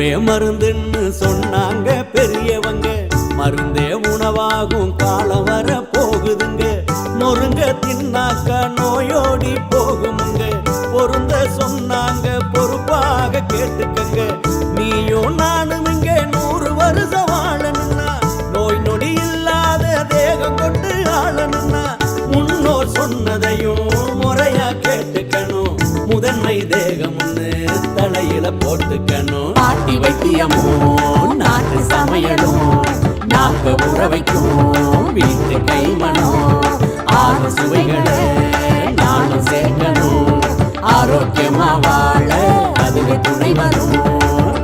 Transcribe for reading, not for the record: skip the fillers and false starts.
உணவே மருந்துன்னு சொன்னாங்க பெரியவங்க. மருந்தே உணவாகும் காலம் வர போகுதுங்க. முருங்க தின்னாக்கா நோயோடி போகுமுங்க. பொருந்த சொன்னாங்க பொறுப்பாக கேட்டுக்கங்க. நீயும் நானும் இங்க 100 வருஷம் வாழணும்னா, நோய் நொடி இல்லாத தேகம் கொண்டு ஆளணும்னா, முன்னோர் சொன்னதையும் முறையா கேட்டுக்கணும். முதன்மை தேகம் ஒண்ணு தலையில போட்டுக்கணும். ஆட்டி வைத்தியமும் நாட்டு சமையலும் நாக்க உற வைக்கும் வீட்டு கைமணம். 6 சுவைகளை நானும் சேர்க்கணும். ஆரோக்கியமா வாழ அதுவே துணை வரும்.